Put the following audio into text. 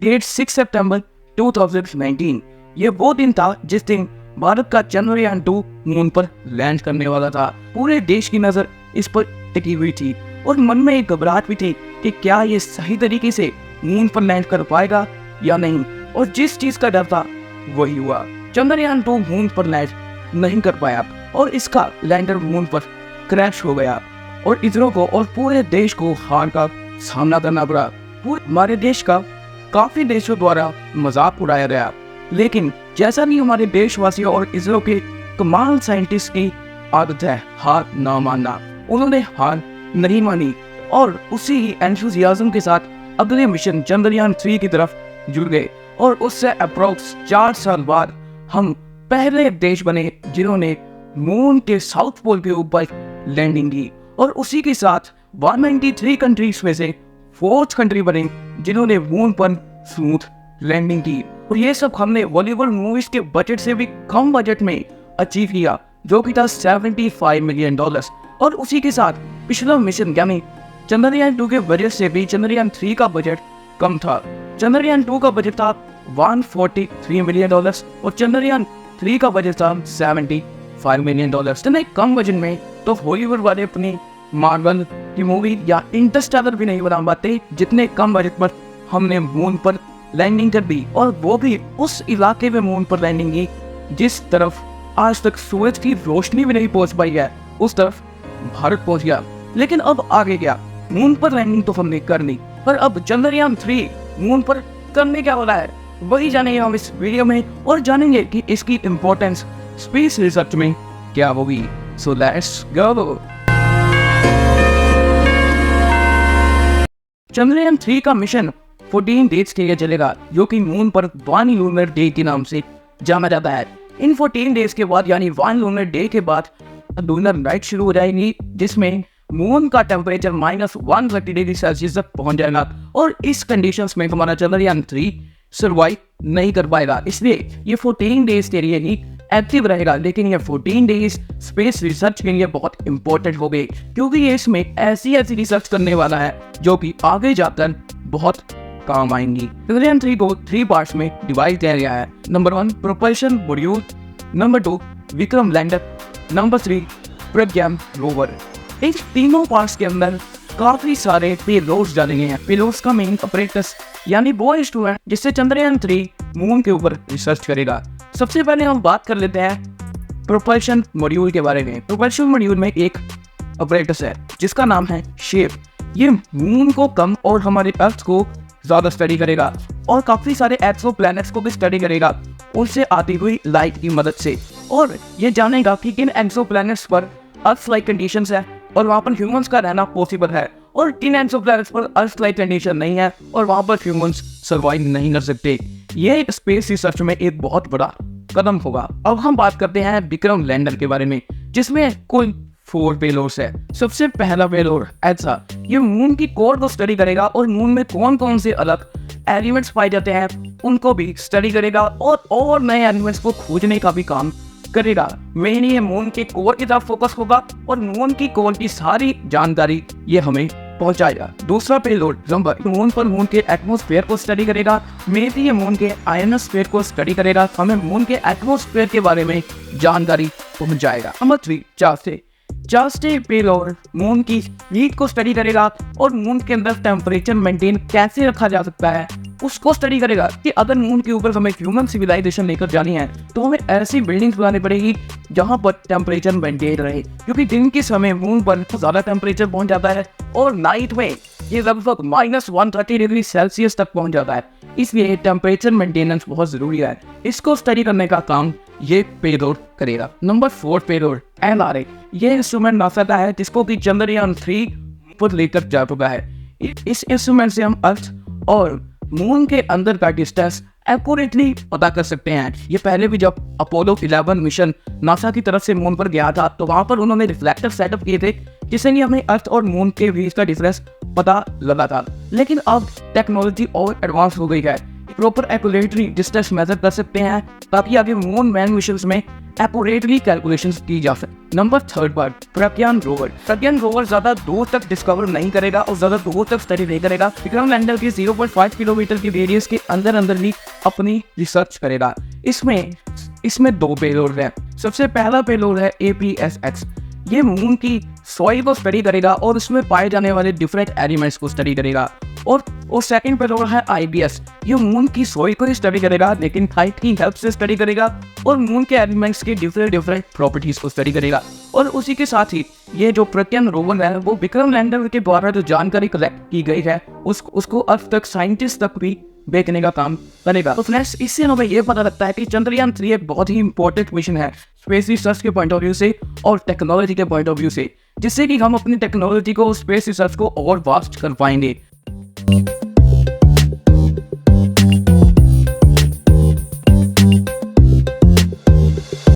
Date 6 सितंबर 2019। ये वो दिन था जिस दिन भारत का चंद्रयान 2 मून पर लैंड करने वाला था। पूरे देश की नजर इस पर टिकी हुई थी और मन में एक घबराहट भी थी कि क्या ये सही तरीके से मून पर लैंड कर पाएगा या नहीं। और जिस चीज का डर था वही हुआ। चंद्रयान 2 मून पर लैंड नहीं कर पाया और इसका लैंडर मून पर क्रैश हो गया और इसरो को और पूरे देश को हार का सामना करना पड़ा। पूरे हमारे देश का काफी देशों द्वारा मजाक उड़ाया गया, लेकिन जैसा नहीं हमारे देशवासियों और इसरो के कमाल साइंटिस्ट की आदत है हार ना मानना, उन्होंने हार नहीं मानी और उसी ही एंथुसियाज्म के साथ अगले मिशन चंद्रयान 3 की तरफ जुड़ गए। और उससे अप्रोक्स 4 साल बाद हम पहले देश बने जिन्होंने मून के साउथ पोल के ऊपर लैंडिंग की और उसी के साथ 193 कंट्रीज में से 4th कंट्री बने जिन्होंने मून पर स्मूथ लैंडिंग की। और ये सब हमने बॉलीवुड मूवीज के बजट से भी कम बजट में अचीव किया, जो कि था $75 मिलियन। और उसी के साथ पिछला मिशन यानी चंद्रयान 2 के बजट से भी चंद्रयान 3 का बजट कम था। चंद्रयान 2 का बजट था $143 मिलियन और चंद्रयान 3 का बजट था $75 मिलियन। इतने कम बजट में तो हॉलीवुड वाले अपनी मार्वल की मूवी या इंटरस्टेलर भी नहीं बना पाते जितने कम बजट पर हमने मून पर लैंडिंग कर दी, और वो भी उस इलाके में मून पर लैंडिंग की जिस तरफ आज तक सूरज की रोशनी भी नहीं पहुंच पाई है, उस तरफ भारत पहुंच गया। लेकिन अब आगे क्या, मून पर लैंडिंग तो हमने कर ली, पर अब चंद्रयान 3 मून पर करने क्या वाला है वही जानेंगे हम इस वीडियो में, और जानेंगे कि इसकी इम्पोर्टेंस स्पेस रिसर्च में क्या होगी। So let's go. चंद्रयान 3 का मिशन 14 डेज के लिए चलेगा, जो कि मून पर 1 लूनर डे के नाम से जाना जाता है। इन 14 डेज के बाद यानी 1 लूनर डे के बाद लूनर नाइट शुरू हो जाएगी, जिसमें मून का टेम्परेचर -130 डिग्री सेल्सियस तक पहुंच जाएगा। और इस कंडीशंस में हमारा चंद्रयान 3 सर्वाइव नहीं कर पाएगा, इसलिए ये 14 डेज के लिए ही एक्टिव रहेगा। लेकिन ये 14 डेज स्पेस रिसर्च के लिए बहुत इंपॉर्टेंट हो गए, क्योंकि ये इसमें ऐसी रिसर्च करने वाला है जो कि आगे जाकर बहुत काम आएंगी। चंद्रयान 3 को 3 पार्ट्स में डिवाइड किया गया है। Number 1 propulsion module, number 2 Vikram lander, number 3 प्रज्ञान रोवर। इन तीनों पार्ट्स के अंदर काफी सारे पेलोड्स डाले गए हैं। पेलोड्स का मेन ऑपरेटर्स यानी वो इंस्ट्रूमेंट जिससे चंद्रयान 3 मून के ऊपर रिसर्च करेगा। सबसे पहले हम बात कर लेते हैं प्रोपल्शन मॉड्यूल के बारे में। प्रोपल्शन मॉड्यूल में एक ऑपरेटर्स है जिसका नाम है शेप। ये मून को कम और हमारे अर्थ को ज्यादा स्टडी करेगा और काफी सारे एक्सो प्लैनेट्स को भी स्टडी करेगा उनसे आती हुई लाइट की मदद से, और ये जानेगा कि किन एक्सो प्लैनेट्स पर अर्थ लाइक कंडीशंस है और वहाँ पर ह्यूमंस का रहना पॉसिबल है, और किन एक्सो प्लैनेट्स पर अर्थ लाइक कंडीशन नहीं है और वहाँ पर ह्यूमंस सर्वाइव नहीं कर सकते। ये स्पेस रिसर्च में एक बहुत बड़ा कदम होगा। अब हम बात करते हैं विक्रम लैंडर के बारे में, जिसमें कुल 4 पेलोड्स है। सबसे पहला पेलोड ऐसा, ये मून की कोर को स्टडी करेगा और मून में कौन कौन से अलग एलिमेंट्स पाए जाते हैं उनको भी स्टडी करेगा और नए एलिमेंट्स को खोजने का भी काम करेगा। मेन ये मून के कोर की तरफ फोकस होगा और मून की कोर की सारी जानकारी ये हमें पहुंचाएगा। दूसरा पेलोड जंपर मून पर मून के एटमॉस्फेयर को स्टडी करेगा। मेनली ये मून के आयनोस्फेयर को स्टडी करेगा, हमें मून के एटमॉस्फेयर के बारे में जानकारी पहुंचाएगा। नंबर 3 चास्टे पेलोड मून की हीट को स्टडी करेगा और मून के अंदर टेम्परेचर मेंटेन कैसे रखा जा सकता है उसको स्टडी करेगा कि अगर मून के ऊपर हमें ह्यूमन सिविलाइजेशन लेकर जानी है तो हमें ऐसी बिल्डिंग्स बनानी पड़ेगी जहां पर टेम्परेचर मेंटेन रहे, क्योंकि दिन के समय मून पर ज्यादा टेम्परेचर पहुंच जाता है और नाइट में ये लगभग -130 डिग्री सेल्सियस तक पहुंच जाता है, इसलिए टेम्परेचर मेंटेनेंस बहुत जरूरी है। इसको स्टडी करने का काम ये पेलोड करेगा। नंबर 4 पेलोड LRA, ये इंस्ट्रूमेंट नासा का है जिसको कि चंद्रयान 3 पर लेकर जा चुका है। इस इंस्ट्रूमेंट से हम अर्थ और मून के अंदर का डिस्टेंस एक्यूरेटली पता कर सकते हैं। ये पहले भी जब अपोलो 11 मिशन नासा की तरफ से मून पर गया था तो वहां पर उन्होंने रिफ्लेक्टर सेटअप किए थे जिससे कि हमें अर्थ और मून के बीच का डिफरेंस पता लगा था। लेकिन अब टेक्नोलॉजी और एडवांस हो गई है, प्रॉपर एक्यूरेटली डिस्टेंस मेजर कर सकते हैं ताकि आगे मून मैन मिशंस में एक्यूरेटली कैलकुलेशंस की जा सके। नंबर 3 पर प्रज्ञान रोवर। प्रज्ञान रोवर ज्यादा दूर तक डिस्कवर नहीं करेगा और ज्यादा दूर तक स्टडी नहीं करेगा। विक्रम लैंडर के 0.5 किलोमीटर की रेडियस के अंदर अंदर ही अपनी रिसर्च करेगा। इसमें 2 पेलोड है। सबसे पहला पेलोड है APSX। ये मून की सॉइल को स्टडी करेगा और उसमें पाए जाने वाले डिफरेंट एलिमेंट्स को स्टडी करेगा। और सेकंड पेलोड है IBS। ये मून की सॉइल को ही स्टडी करेगा लेकिन हाइट की हेल्प से स्टडी करेगा और मून के एलिमेंट्स की डिफरेंट प्रॉपर्टीज को स्टडी करेगा। और उसी के साथ ही ये जो प्रज्ञान रोवर है वो विक्रम लैंडर के द्वारा जो जानकारी कलेक्ट की गई है उसको अब तक साइंटिस्ट तक भी बेचने का काम करेगा। तो फ्रेंड्स, इससे हमें ये पता लगता है कि चंद्रयान 3 एक बहुत ही इंपॉर्टेंट मिशन है स्पेस रिसर्च के पॉइंट ऑफ व्यू से और टेक्नोलॉजी के पॉइंट ऑफ व्यू से, जिससे कि हम अपनी टेक्नोलॉजी को, स्पेस रिसर्च को और वास्ट कर पाएंगे।